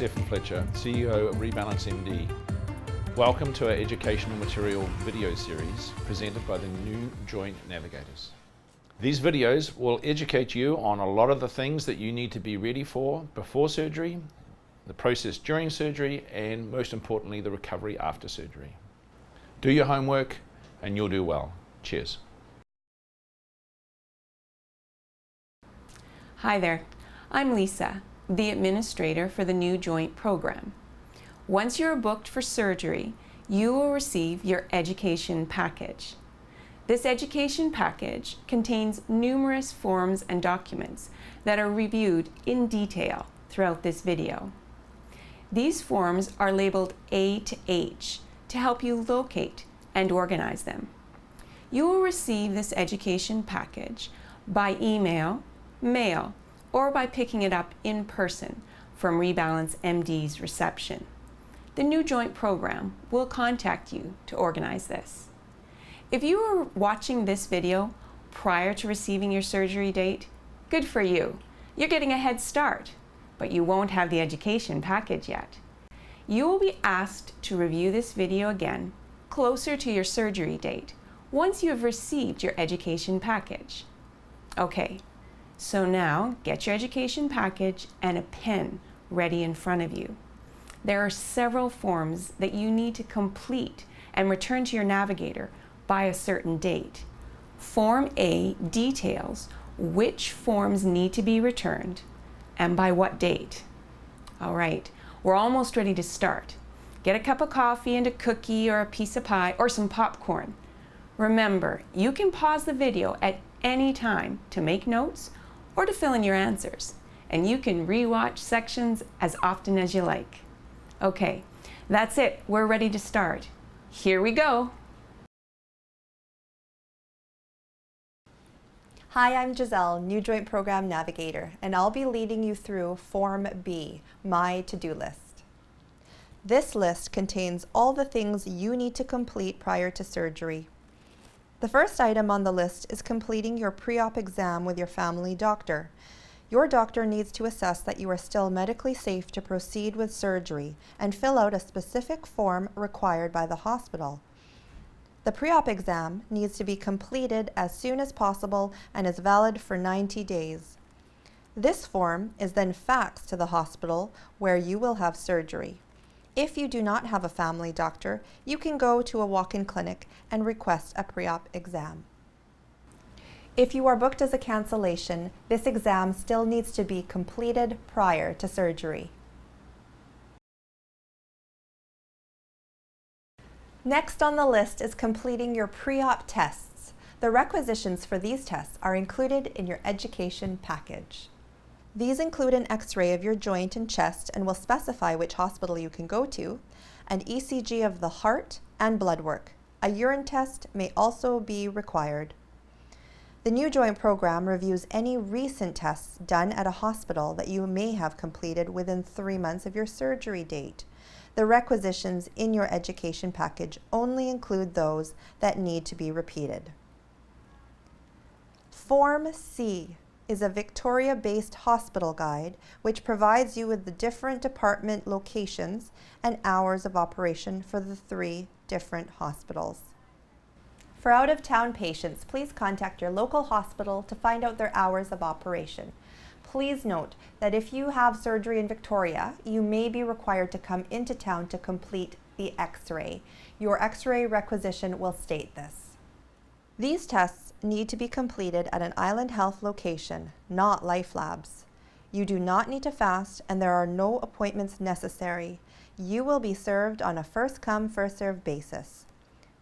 Stephen Fletcher, CEO of RebalanceMD. Welcome to our educational material video series presented by the new Joint Navigators. These videos will educate you on a lot of the things that you need to be ready for before surgery, the process during surgery, and most importantly, the recovery after surgery. Do your homework and you'll do well. Cheers. Hi there, I'm Lisa, the administrator for the new joint program. Once you are booked for surgery, you will receive your education package. This education package contains numerous forms and documents that are reviewed in detail throughout this video. These forms are labeled A to H to help you locate and organize them. You will receive this education package by email, mail, or by picking it up in person from RebalanceMD's reception. The new joint program will contact you to organize this. If you are watching this video prior to receiving your surgery date, good for you. You're getting a head start, but you won't have the education package yet. You will be asked to review this video again closer to your surgery date once you have received your education package. Okay, so now get your education package and a pen ready in front of you. There are several forms that you need to complete and return to your navigator by a certain date. Form A details which forms need to be returned and by what date. All right, we're almost ready to start. Get a cup of coffee and a cookie or a piece of pie or some popcorn. Remember, you can pause the video at any time to make notes or to fill in your answers, and you can re-watch sections as often as you like. Okay, that's it. We're ready to start. Here we go. Hi, I'm Giselle, New Joint Program Navigator, and I'll be leading you through Form B, My To-Do List. This list contains all the things you need to complete prior to surgery. The first item on the list is completing your pre-op exam with your family doctor. Your doctor needs to assess that you are still medically safe to proceed with surgery and fill out a specific form required by the hospital. The pre-op exam needs to be completed as soon as possible and is valid for 90 days. This form is then faxed to the hospital where you will have surgery. If you do not have a family doctor, you can go to a walk-in clinic and request a pre-op exam. If you are booked as a cancellation, this exam still needs to be completed prior to surgery. Next on the list is completing your pre-op tests. The requisitions for these tests are included in your education package. These include an X-ray of your joint and chest and will specify which hospital you can go to, an ECG of the heart, and blood work. A urine test may also be required. The new joint program reviews any recent tests done at a hospital that you may have completed within 3 months of your surgery date. The requisitions in your education package only include those that need to be repeated. Form C is a Victoria-based hospital guide which provides you with the different department locations and hours of operation for the 3 different hospitals. For out-of-town patients, please contact your local hospital to find out their hours of operation. Please note that if you have surgery in Victoria, you may be required to come into town to complete the X-ray. Your X-ray requisition will state this. These tests need to be completed at an Island Health location, not Life Labs. You do not need to fast and there are no appointments necessary. You will be served on a first-come, first-served basis.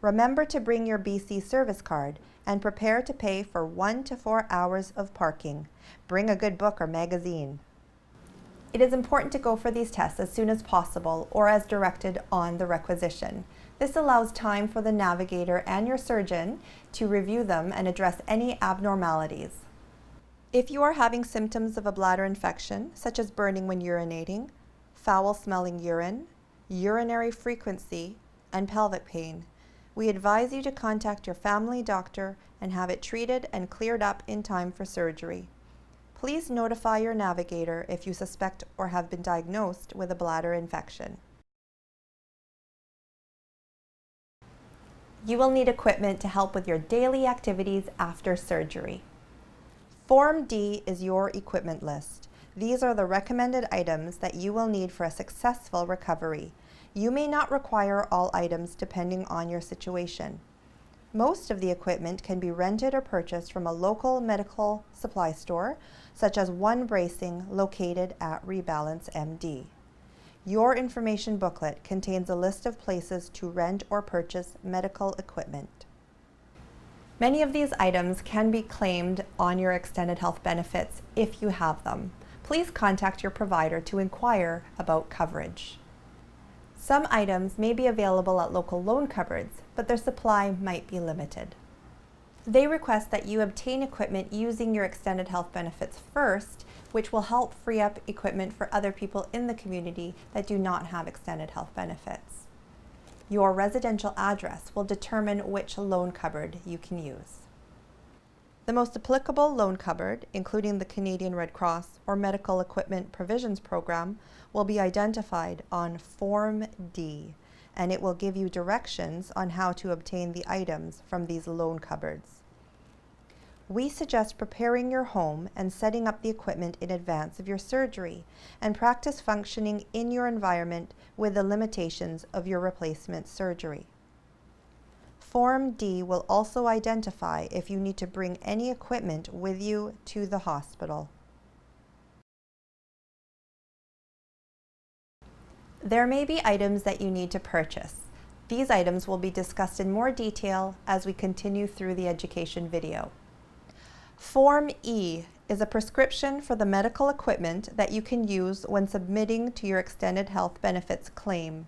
Remember to bring your BC service card and prepare to pay for 1 to 4 hours of parking. Bring a good book or magazine. It is important to go for these tests as soon as possible or as directed on the requisition. This allows time for the navigator and your surgeon to review them and address any abnormalities. If you are having symptoms of a bladder infection, such as burning when urinating, foul-smelling urine, urinary frequency, and pelvic pain, we advise you to contact your family doctor and have it treated and cleared up in time for surgery. Please notify your navigator if you suspect or have been diagnosed with a bladder infection. You will need equipment to help with your daily activities after surgery. Form D is your equipment list. These are the recommended items that you will need for a successful recovery. You may not require all items depending on your situation. Most of the equipment can be rented or purchased from a local medical supply store, such as One Bracing located at RebalanceMD. Your information booklet contains a list of places to rent or purchase medical equipment. Many of these items can be claimed on your extended health benefits if you have them. Please contact your provider to inquire about coverage. Some items may be available at local loan cupboards, but their supply might be limited. They request that you obtain equipment using your extended health benefits first, which will help free up equipment for other people in the community that do not have extended health benefits. Your residential address will determine which loan cupboard you can use. The most applicable loan cupboard, including the Canadian Red Cross or Medical Equipment Provisions Program, will be identified on Form D, and it will give you directions on how to obtain the items from these loan cupboards. We suggest preparing your home and setting up the equipment in advance of your surgery, and practice functioning in your environment with the limitations of your replacement surgery. Form D will also identify if you need to bring any equipment with you to the hospital. There may be items that you need to purchase. These items will be discussed in more detail as we continue through the education video. Form E is a prescription for the medical equipment that you can use when submitting to your extended health benefits claim.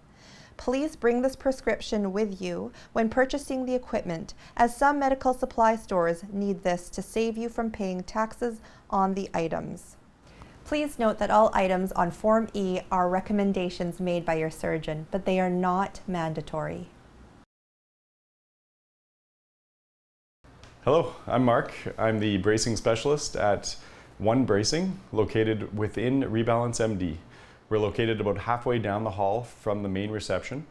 Please bring this prescription with you when purchasing the equipment, as some medical supply stores need this to save you from paying taxes on the items. Please note that all items on Form E are recommendations made by your surgeon, but they are not mandatory. Hello, I'm Mark. I'm the bracing specialist at One Bracing, located within RebalanceMD. We're located about halfway down the hall from the main reception.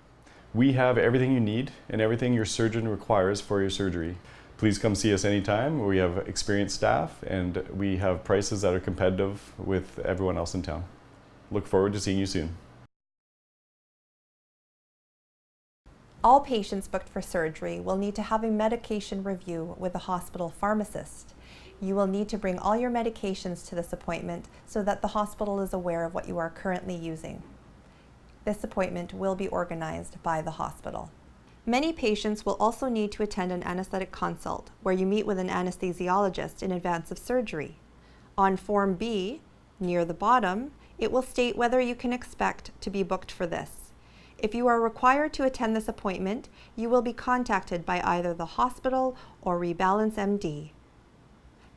We have everything you need and everything your surgeon requires for your surgery. Please come see us anytime. We have experienced staff and we have prices that are competitive with everyone else in town. Look forward to seeing you soon. All patients booked for surgery will need to have a medication review with a hospital pharmacist. You will need to bring all your medications to this appointment so that the hospital is aware of what you are currently using. This appointment will be organized by the hospital. Many patients will also need to attend an anesthetic consult, where you meet with an anesthesiologist in advance of surgery. On Form B, near the bottom, it will state whether you can expect to be booked for this. If you are required to attend this appointment, you will be contacted by either the hospital or RebalanceMD.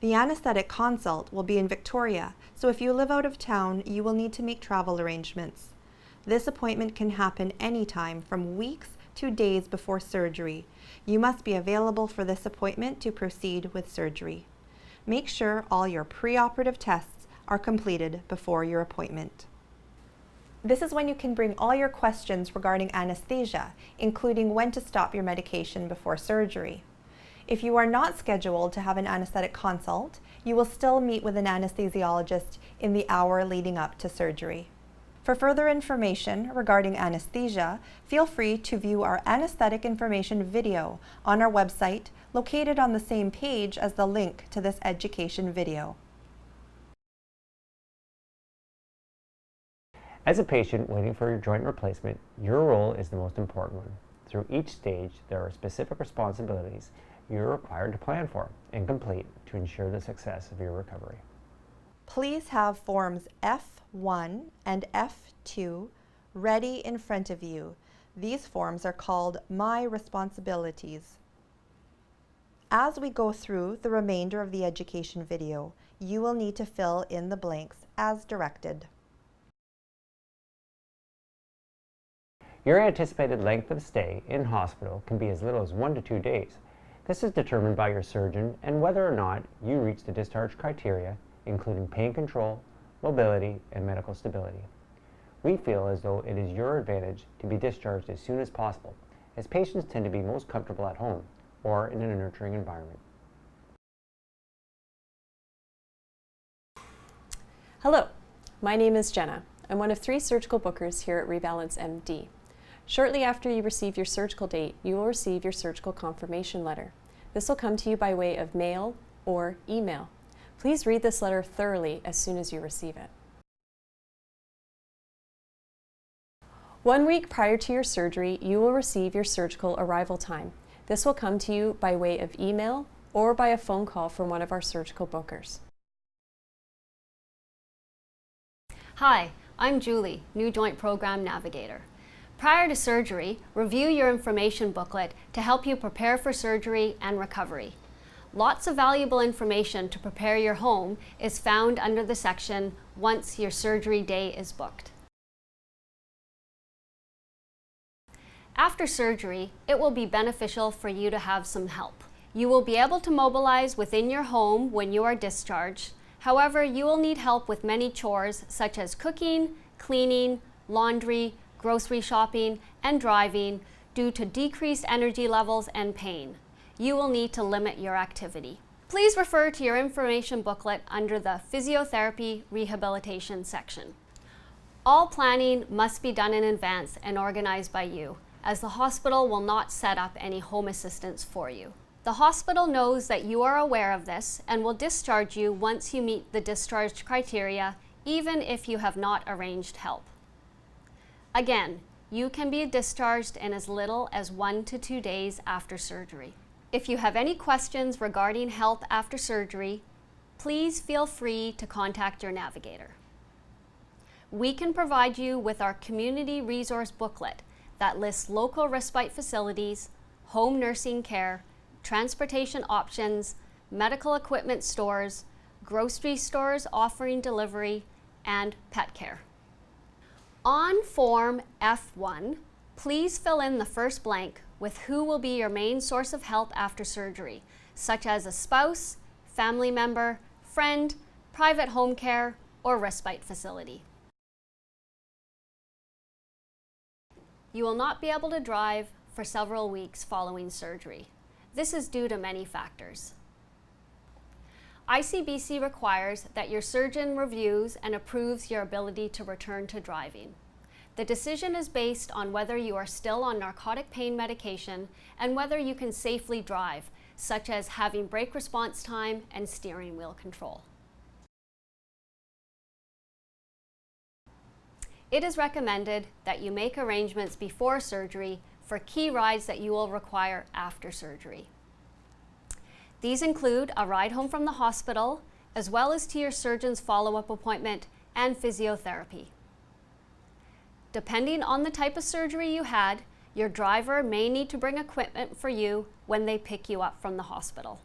The anesthetic consult will be in Victoria, so if you live out of town, you will need to make travel arrangements. This appointment can happen anytime from weeks to days before surgery. You must be available for this appointment to proceed with surgery. Make sure all your preoperative tests are completed before your appointment. This is when you can bring all your questions regarding anesthesia, including when to stop your medication before surgery. If you are not scheduled to have an anesthetic consult, you will still meet with an anesthesiologist in the hour leading up to surgery. For further information regarding anesthesia, feel free to view our anesthetic information video on our website, located on the same page as the link to this education video. As a patient waiting for your joint replacement, your role is the most important one. Through each stage, there are specific responsibilities you're required to plan for and complete to ensure the success of your recovery. Please have Forms F1 and F2 ready in front of you. These forms are called My Responsibilities. As we go through the remainder of the education video, you will need to fill in the blanks as directed. Your anticipated length of stay in hospital can be as little as 1 to 2 days. This is determined by your surgeon and whether or not you reach the discharge criteria including pain control, mobility, and medical stability. We feel as though it is your advantage to be discharged as soon as possible, as patients tend to be most comfortable at home or in a nurturing environment. Hello, my name is Jenna. I'm one of 3 surgical bookers here at RebalanceMD. Shortly after you receive your surgical date, you will receive your surgical confirmation letter. This will come to you by way of mail or email. Please read this letter thoroughly as soon as you receive it. 1 week prior to your surgery, you will receive your surgical arrival time. This will come to you by way of email or by a phone call from one of our surgical bookers. Hi, I'm Julie, New Joint Program Navigator. Prior to surgery, review your information booklet to help you prepare for surgery and recovery. Lots of valuable information to prepare your home is found under the section Once Your Surgery Day is Booked. After surgery, it will be beneficial for you to have some help. You will be able to mobilize within your home when you are discharged. However, you will need help with many chores such as cooking, cleaning, laundry, grocery shopping, and driving due to decreased energy levels and pain. You will need to limit your activity. Please refer to your information booklet under the Physiotherapy Rehabilitation section. All planning must be done in advance and organized by you, as the hospital will not set up any home assistance for you. The hospital knows that you are aware of this and will discharge you once you meet the discharge criteria, even if you have not arranged help. Again, you can be discharged in as little as 1 to 2 days after surgery. If you have any questions regarding help after surgery, please feel free to contact your navigator. We can provide you with our community resource booklet that lists local respite facilities, home nursing care, transportation options, medical equipment stores, grocery stores offering delivery, and pet care. On Form F1, please fill in the first blank with who will be your main source of help after surgery, such as a spouse, family member, friend, private home care, or respite facility. You will not be able to drive for several weeks following surgery. This is due to many factors. ICBC requires that your surgeon reviews and approves your ability to return to driving. The decision is based on whether you are still on narcotic pain medication and whether you can safely drive, such as having brake response time and steering wheel control. It is recommended that you make arrangements before surgery for key rides that you will require after surgery. These include a ride home from the hospital, as well as to your surgeon's follow-up appointment and physiotherapy. Depending on the type of surgery you had, your driver may need to bring equipment for you when they pick you up from the hospital.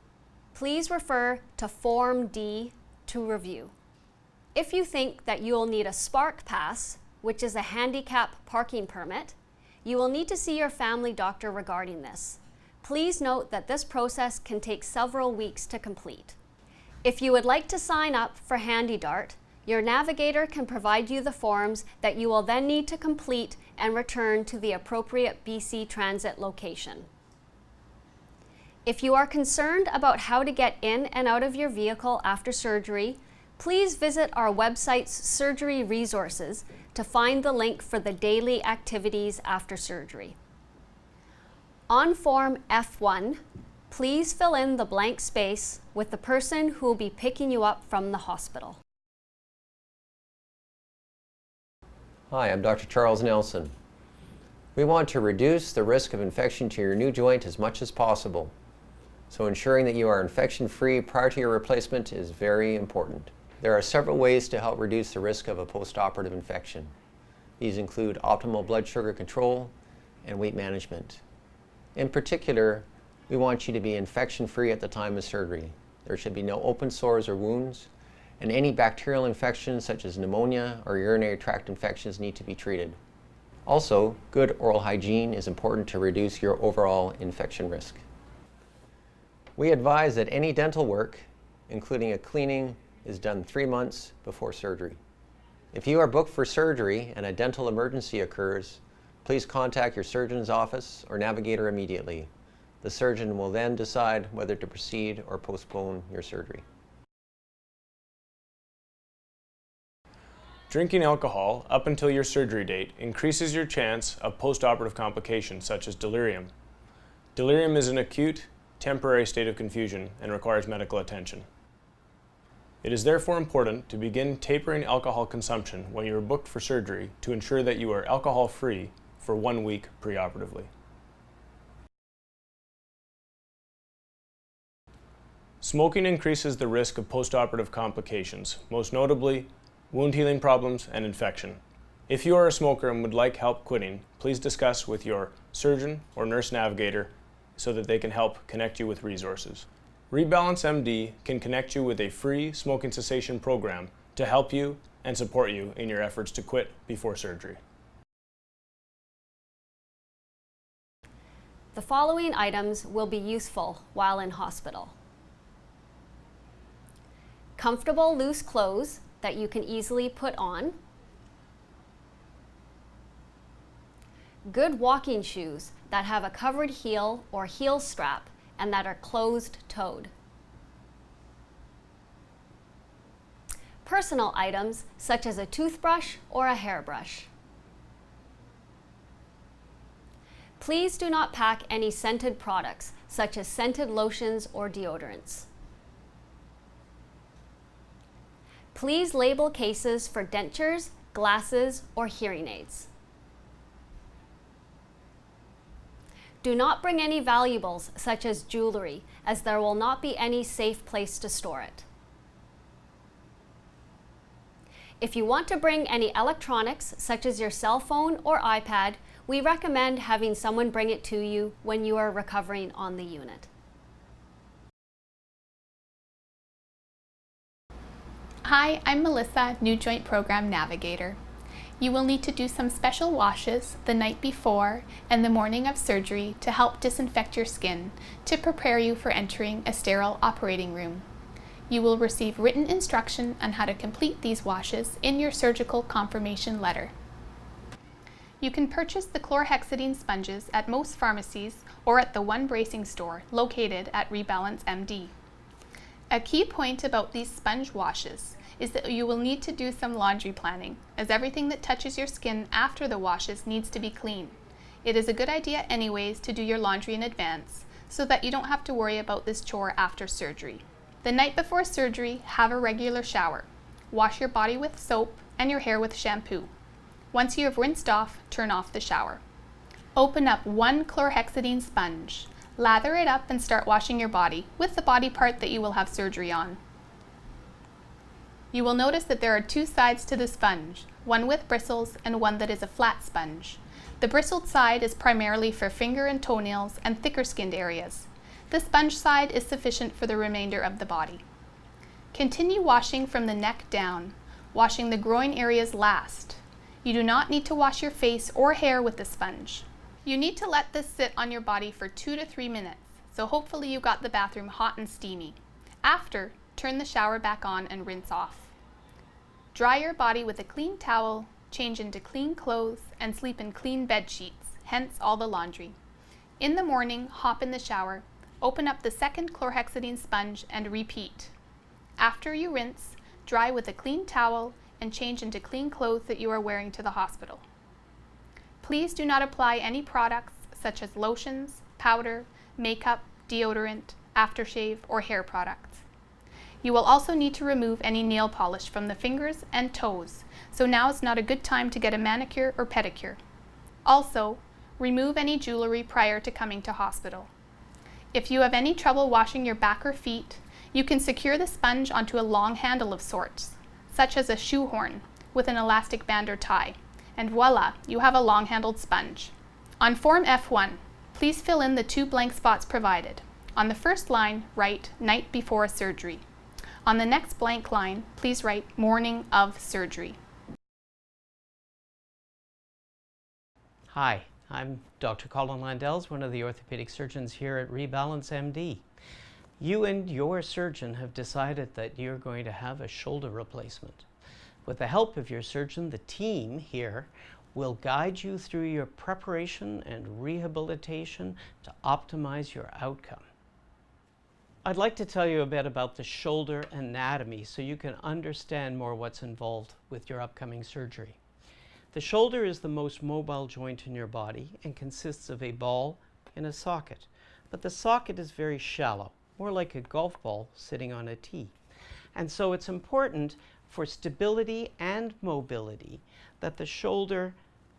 Please refer to Form D to review. If you think that you will need a Spark Pass, which is a handicap parking permit, you will need to see your family doctor regarding this. Please note that this process can take several weeks to complete. If you would like to sign up for HandyDart, your navigator can provide you the forms that you will then need to complete and return to the appropriate BC Transit location. If you are concerned about how to get in and out of your vehicle after surgery, please visit our website's surgery resources to find the link for the daily activities after surgery. On Form F1, please fill in the blank space with the person who will be picking you up from the hospital. Hi, I'm Dr. Charles Nelson. We want to reduce the risk of infection to your new joint as much as possible. So ensuring that you are infection-free prior to your replacement is very important. There are several ways to help reduce the risk of a post-operative infection. These include optimal blood sugar control and weight management. In particular, we want you to be infection-free at the time of surgery. There should be no open sores or wounds, and any bacterial infections such as pneumonia or urinary tract infections need to be treated. Also, good oral hygiene is important to reduce your overall infection risk. We advise that any dental work, including a cleaning, is done 3 months before surgery. If you are booked for surgery and a dental emergency occurs, please contact your surgeon's office or Navigator immediately. The surgeon will then decide whether to proceed or postpone your surgery. Drinking alcohol up until your surgery date increases your chance of postoperative complications such as delirium. Delirium is an acute, temporary state of confusion and requires medical attention. It is therefore important to begin tapering alcohol consumption when you are booked for surgery to ensure that you are alcohol-free for 1 week preoperatively. Smoking increases the risk of postoperative complications, most notably wound healing problems and infection. If you are a smoker and would like help quitting, please discuss with your surgeon or nurse navigator so that they can help connect you with resources. RebalanceMD can connect you with a free smoking cessation program to help you and support you in your efforts to quit before surgery. The following items will be useful while in hospital. Comfortable loose clothes that you can easily put on. Good walking shoes that have a covered heel or heel strap and that are closed-toed. Personal items such as a toothbrush or a hairbrush. Please do not pack any scented products such as scented lotions or deodorants. Please label cases for dentures, glasses, or hearing aids. Do not bring any valuables such as jewelry, as there will not be any safe place to store it. If you want to bring any electronics such as your cell phone or iPad, we recommend having someone bring it to you when you are recovering on the unit. Hi, I'm Melissa, New Joint Program Navigator. You will need to do some special washes the night before and the morning of surgery to help disinfect your skin to prepare you for entering a sterile operating room. You will receive written instruction on how to complete these washes in your surgical confirmation letter. You can purchase the chlorhexidine sponges at most pharmacies or at the One Bracing store located at RebalanceMD. A key point about these sponge washes is that you will need to do some laundry planning, as everything that touches your skin after the washes needs to be clean. It is a good idea anyways to do your laundry in advance so that you don't have to worry about this chore after surgery. The night before surgery, have a regular shower. Wash your body with soap and your hair with shampoo. Once you have rinsed off, turn off the shower. Open up one chlorhexidine sponge. Lather it up and start washing your body with the body part that you will have surgery on. You will notice that there are two sides to the sponge, one with bristles and one that is a flat sponge. The bristled side is primarily for finger and toenails and thicker skinned areas. The sponge side is sufficient for the remainder of the body. Continue washing from the neck down, washing the groin areas last. You do not need to wash your face or hair with the sponge. You need to let this sit on your body for 2 to 3 minutes, so hopefully you got the bathroom hot and steamy. After, turn the shower back on and rinse off. Dry your body with a clean towel, change into clean clothes, and sleep in clean bed sheets, hence all the laundry. In the morning, hop in the shower, open up the second chlorhexidine sponge and repeat. After you rinse, dry with a clean towel and change into clean clothes that you are wearing to the hospital. Please do not apply any products such as lotions, powder, makeup, deodorant, aftershave, or hair products. You will also need to remove any nail polish from the fingers and toes, so now is not a good time to get a manicure or pedicure. Also, remove any jewelry prior to coming to hospital. If you have any trouble washing your back or feet, you can secure the sponge onto a long handle of sorts, such as a shoehorn, with an elastic band or tie, and voila, you have a long-handled sponge. On Form F1, please fill in the 2 blank spots provided. On the first line, write night before surgery. On the next blank line, please write morning of surgery. Hi, I'm Dr. Colin Landells, one of the orthopedic surgeons here at RebalanceMD. You and your surgeon have decided that you're going to have a shoulder replacement. With the help of your surgeon, the team here will guide you through your preparation and rehabilitation to optimize your outcome. I'd like to tell you a bit about the shoulder anatomy so you can understand more what's involved with your upcoming surgery. The shoulder is the most mobile joint in your body and consists of a ball and a socket, but the socket is very shallow, more like a golf ball sitting on a tee. And so it's important for stability and mobility that the shoulder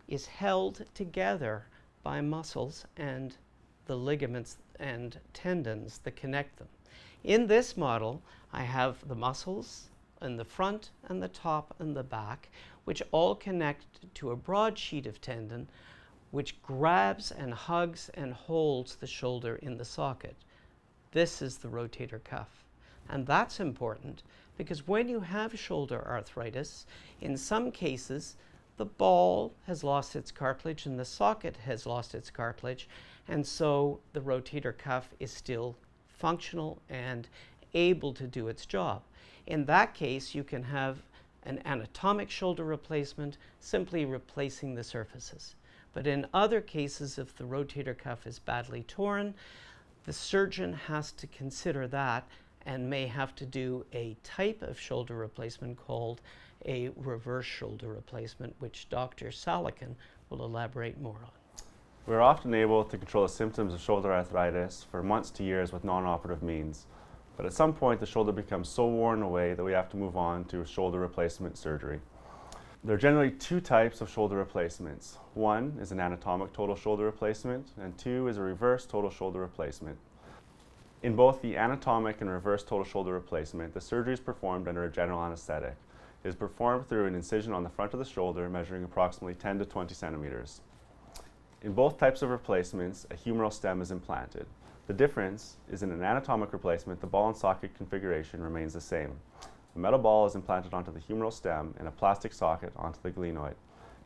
is held together by muscles and the ligaments and tendons that connect them. In this model, I have the muscles in the front and the top and the back, which all connect to a broad sheet of tendon, which grabs and hugs and holds the shoulder in the socket. This is the rotator cuff. And that's important because when you have shoulder arthritis, in some cases, the ball has lost its cartilage and the socket has lost its cartilage, and so the rotator cuff is still functional and able to do its job. In that case, you can have an anatomic shoulder replacement, simply replacing the surfaces. But in other cases, if the rotator cuff is badly torn, the surgeon has to consider that and may have to do a type of shoulder replacement called a reverse shoulder replacement, which Dr. Salican will elaborate more on. We're often able to control the symptoms of shoulder arthritis for months to years with non-operative means. But at some point, the shoulder becomes so worn away that we have to move on to shoulder replacement surgery. There are generally two types of shoulder replacements. One is an anatomic total shoulder replacement, and two is a reverse total shoulder replacement. In both the anatomic and reverse total shoulder replacement, the surgery is performed under a general anesthetic. It is performed through an incision on the front of the shoulder measuring approximately 10 to 20 centimeters. In both types of replacements, a humeral stem is implanted. The difference is in an anatomic replacement, the ball and socket configuration remains the same. A metal ball is implanted onto the humeral stem and a plastic socket onto the glenoid.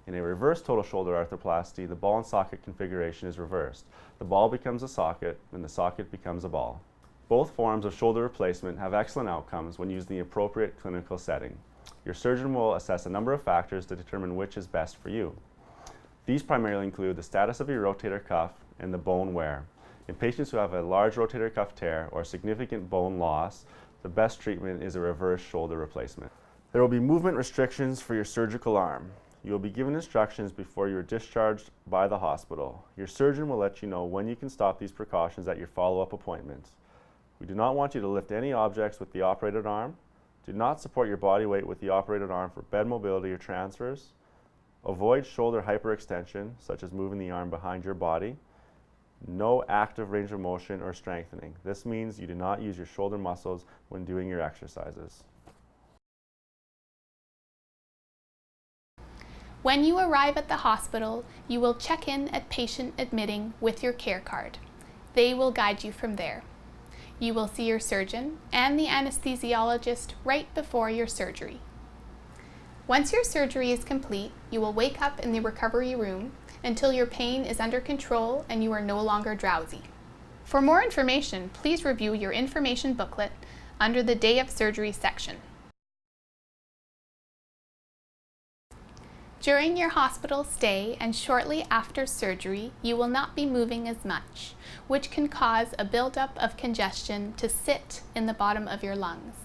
In a reverse total shoulder arthroplasty, the ball and socket configuration is reversed. The ball becomes a socket and the socket becomes a ball. Both forms of shoulder replacement have excellent outcomes when used in the appropriate clinical setting. Your surgeon will assess a number of factors to determine which is best for you. These primarily include the status of your rotator cuff and the bone wear. In patients who have a large rotator cuff tear or significant bone loss, the best treatment is a reverse shoulder replacement. There will be movement restrictions for your surgical arm. You will be given instructions before you are discharged by the hospital. Your surgeon will let you know when you can stop these precautions at your follow-up appointment. We do not want you to lift any objects with the operated arm. Do not support your body weight with the operated arm for bed mobility or transfers. Avoid shoulder hyperextension, such as moving the arm behind your body. No active range of motion or strengthening. This means you do not use your shoulder muscles when doing your exercises. When you arrive at the hospital, you will check in at patient admitting with your care card. They will guide you from there. You will see your surgeon and the anesthesiologist right before your surgery. Once your surgery is complete, you will wake up in the recovery room until your pain is under control and you are no longer drowsy. For more information, please review your information booklet under the Day of Surgery section. During your hospital stay and shortly after surgery, you will not be moving as much, which can cause a buildup of congestion to sit in the bottom of your lungs.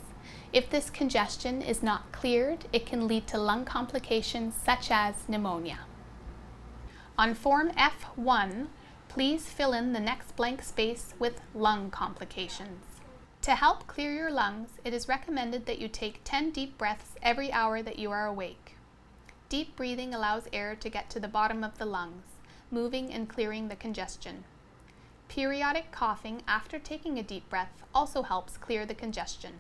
If this congestion is not cleared, it can lead to lung complications such as pneumonia. On Form F1, please fill in the next blank space with lung complications. To help clear your lungs, it is recommended that you take 10 deep breaths every hour that you are awake. Deep breathing allows air to get to the bottom of the lungs, moving and clearing the congestion. Periodic coughing after taking a deep breath also helps clear the congestion.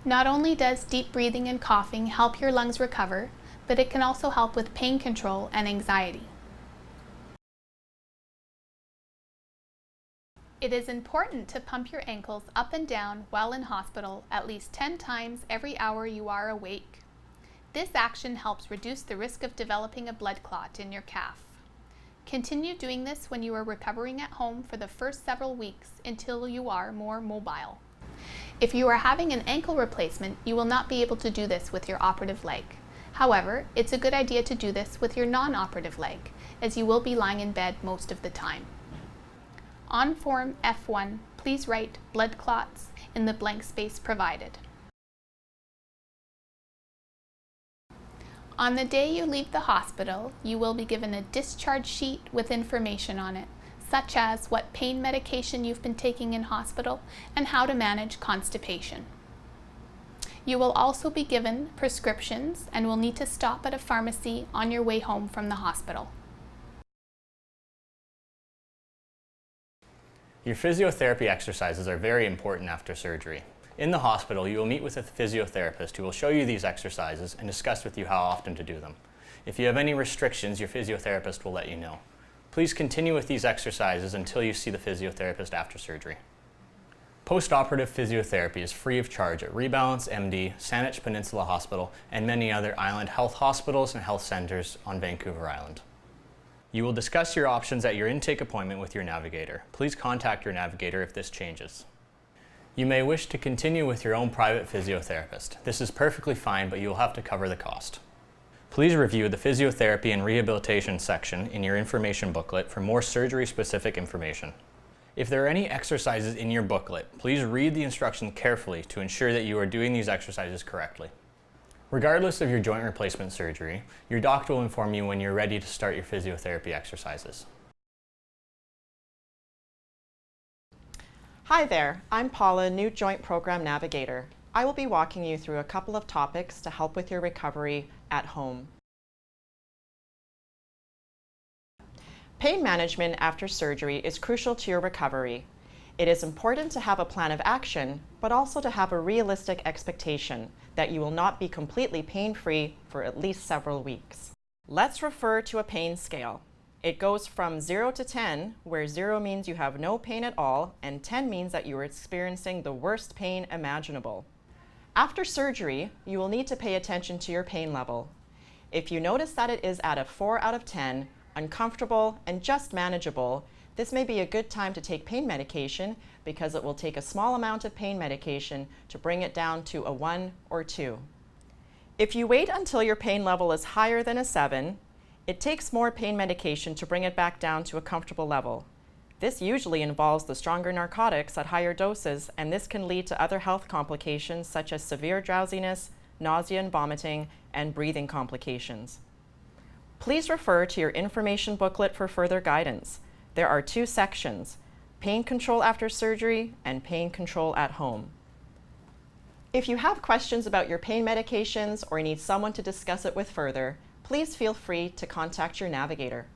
Not only does deep breathing and coughing help your lungs recover, but it can also help with pain control and anxiety. It is important to pump your ankles up and down while in hospital at least 10 times every hour you are awake. This action helps reduce the risk of developing a blood clot in your calf. Continue doing this when you are recovering at home for the first several weeks until you are more mobile. If you are having an ankle replacement, you will not be able to do this with your operative leg. However, it's a good idea to do this with your non-operative leg, as you will be lying in bed most of the time. On Form F1, please write blood clots in the blank space provided. On the day you leave the hospital, you will be given a discharge sheet with information on it, such as what pain medication you've been taking in hospital and how to manage constipation. You will also be given prescriptions and will need to stop at a pharmacy on your way home from the hospital. Your physiotherapy exercises are very important after surgery. In the hospital, you will meet with a physiotherapist who will show you these exercises and discuss with you how often to do them. If you have any restrictions, your physiotherapist will let you know. Please continue with these exercises until you see the physiotherapist after surgery. Post-operative physiotherapy is free of charge at RebalanceMD, Saanich Peninsula Hospital, and many other island health hospitals and health centers on Vancouver Island. You will discuss your options at your intake appointment with your navigator. Please contact your navigator if this changes. You may wish to continue with your own private physiotherapist. This is perfectly fine, but you will have to cover the cost. Please review the physiotherapy and rehabilitation section in your information booklet for more surgery-specific information. If there are any exercises in your booklet, please read the instructions carefully to ensure that you are doing these exercises correctly. Regardless of your joint replacement surgery, your doctor will inform you when you're ready to start your physiotherapy exercises. Hi there, I'm Paula, new Joint Program Navigator. I will be walking you through a couple of topics to help with your recovery at home. Pain management after surgery is crucial to your recovery. It is important to have a plan of action, but also to have a realistic expectation that you will not be completely pain-free for at least several weeks. Let's refer to a pain scale. It goes from 0 to 10, where 0 means you have no pain at all, and 10 means that you are experiencing the worst pain imaginable. After surgery, you will need to pay attention to your pain level. If you notice that it is at a 4 out of 10, uncomfortable, and just manageable, this may be a good time to take pain medication because it will take a small amount of pain medication to bring it down to a 1 or 2. If you wait until your pain level is higher than a 7, it takes more pain medication to bring it back down to a comfortable level. This usually involves the stronger narcotics at higher doses, and this can lead to other health complications such as severe drowsiness, nausea and vomiting, and breathing complications. Please refer to your information booklet for further guidance. There are 2 sections, pain control after surgery and pain control at home. If you have questions about your pain medications or need someone to discuss it with further, please feel free to contact your navigator.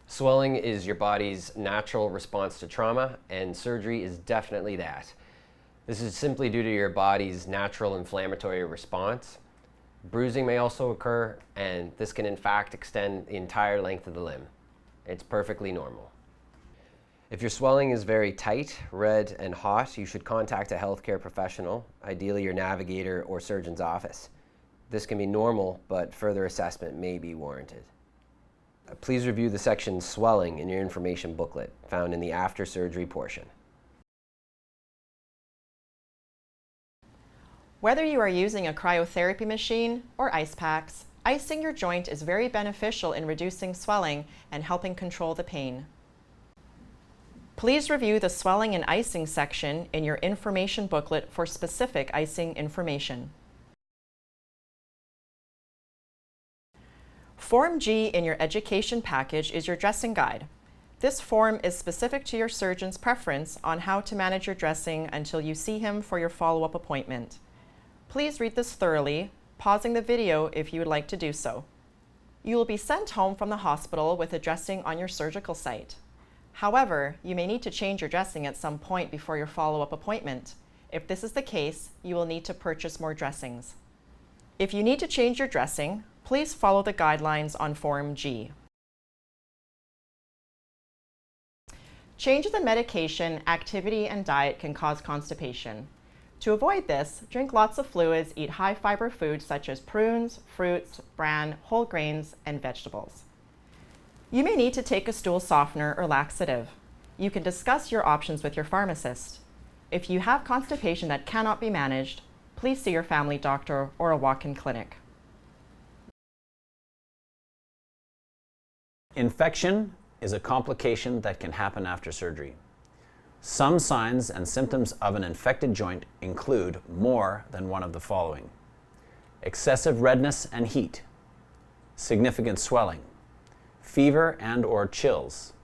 Swelling is your body's natural response to trauma, and surgery is definitely that. This is simply due to your body's natural inflammatory response. Bruising may also occur, and this can in fact extend the entire length of the limb. It's perfectly normal. If your swelling is very tight, red, and hot, you should contact a healthcare professional, ideally your navigator or surgeon's office. This can be normal, but further assessment may be warranted. Please review the section Swelling in your information booklet, found in the after surgery portion. Whether you are using a cryotherapy machine or ice packs, icing your joint is very beneficial in reducing swelling and helping control the pain. Please review the swelling and icing section in your information booklet for specific icing information. Form G in your education package is your dressing guide. This form is specific to your surgeon's preference on how to manage your dressing until you see him for your follow-up appointment. Please read this thoroughly, pausing the video if you would like to do so. You will be sent home from the hospital with a dressing on your surgical site. However, you may need to change your dressing at some point before your follow-up appointment. If this is the case, you will need to purchase more dressings. If you need to change your dressing, please follow the guidelines on Form G. Changes in medication, activity, and diet can cause constipation. To avoid this, drink lots of fluids, eat high fiber foods such as prunes, fruits, bran, whole grains, and vegetables. You may need to take a stool softener or laxative. You can discuss your options with your pharmacist. If you have constipation that cannot be managed, please see your family doctor or a walk-in clinic. Infection is a complication that can happen after surgery. Some signs and symptoms of an infected joint include more than one of the following: excessive redness and heat, significant swelling, fever and/or chills,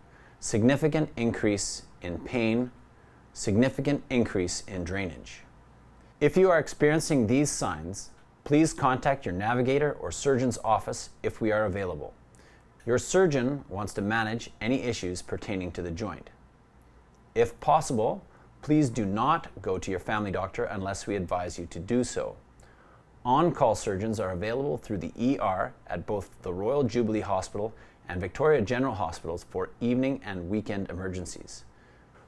significant increase in pain, significant increase in drainage. If you are experiencing these signs, please contact your navigator or surgeon's office if we are available. Your surgeon wants to manage any issues pertaining to the joint. If possible, please do not go to your family doctor unless we advise you to do so. On-call surgeons are available through the ER at both the Royal Jubilee Hospital and Victoria General Hospitals for evening and weekend emergencies.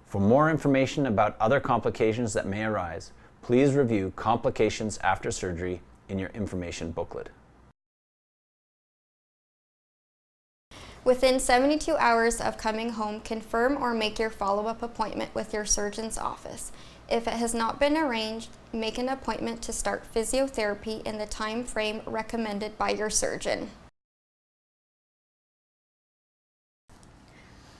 For more information about other complications that may arise, please review Complications After Surgery in your information booklet. Within 72 hours of coming home, confirm or make your follow-up appointment with your surgeon's office. If it has not been arranged, make an appointment to start physiotherapy in the time frame recommended by your surgeon.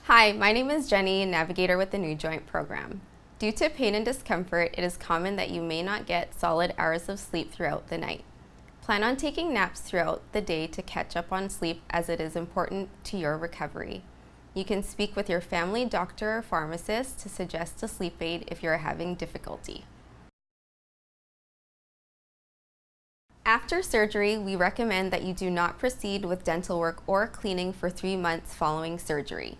Hi, my name is Jenny, Navigator with the New Joint Program. Due to pain and discomfort, it is common that you may not get solid hours of sleep throughout the night. Plan on taking naps throughout the day to catch up on sleep, as it is important to your recovery. You can speak with your family doctor or pharmacist to suggest a sleep aid if you are having difficulty. After surgery, we recommend that you do not proceed with dental work or cleaning for 3 months following surgery.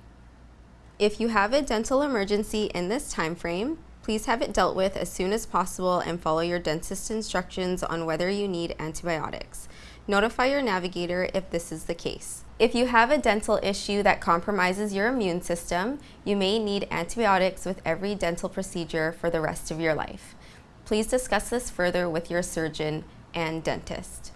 If you have a dental emergency in this time frame, please have it dealt with as soon as possible and follow your dentist's instructions on whether you need antibiotics. Notify your navigator if this is the case. If you have a dental issue that compromises your immune system, you may need antibiotics with every dental procedure for the rest of your life. Please discuss this further with your surgeon and dentist.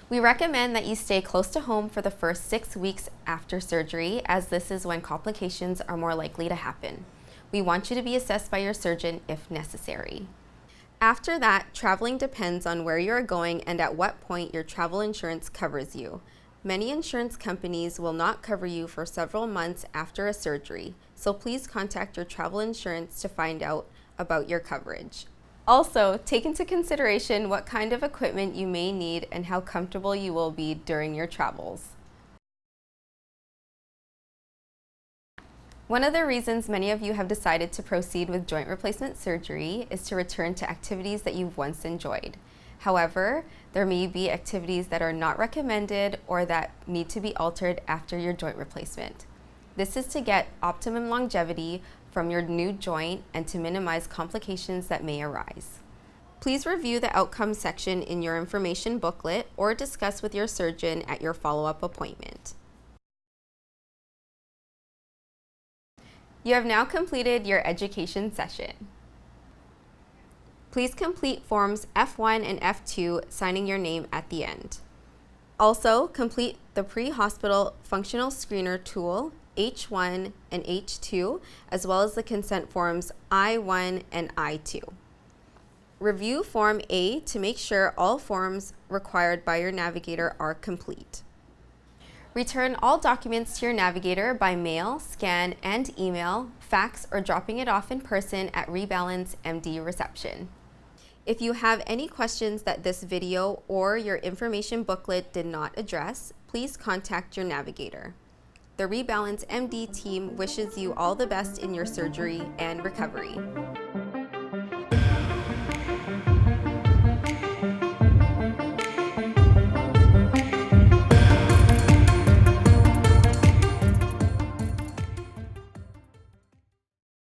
We recommend that you stay close to home for the first 6 weeks after surgery, as this is when complications are more likely to happen. We want you to be assessed by your surgeon if necessary. After that, traveling depends on where you are going and at what point your travel insurance covers you. Many insurance companies will not cover you for several months after a surgery, so please contact your travel insurance to find out about your coverage. Also, take into consideration what kind of equipment you may need and how comfortable you will be during your travels. One of the reasons many of you have decided to proceed with joint replacement surgery is to return to activities that you've once enjoyed. However, there may be activities that are not recommended or that need to be altered after your joint replacement. This is to get optimum longevity from your new joint and to minimize complications that may arise. Please review the outcomes section in your information booklet or discuss with your surgeon at your follow-up appointment. You have now completed your education session. Please complete forms F1 and F2, signing your name at the end. Also, complete the pre-hospital functional screener tool H1 and H2, as well as the consent forms I1 and I2. Review Form A to make sure all forms required by your navigator are complete. Return all documents to your navigator by mail, scan, and email, fax, or dropping it off in person at RebalanceMD reception. If you have any questions that this video or your information booklet did not address, please contact your navigator. The RebalanceMD team wishes you all the best in your surgery and recovery.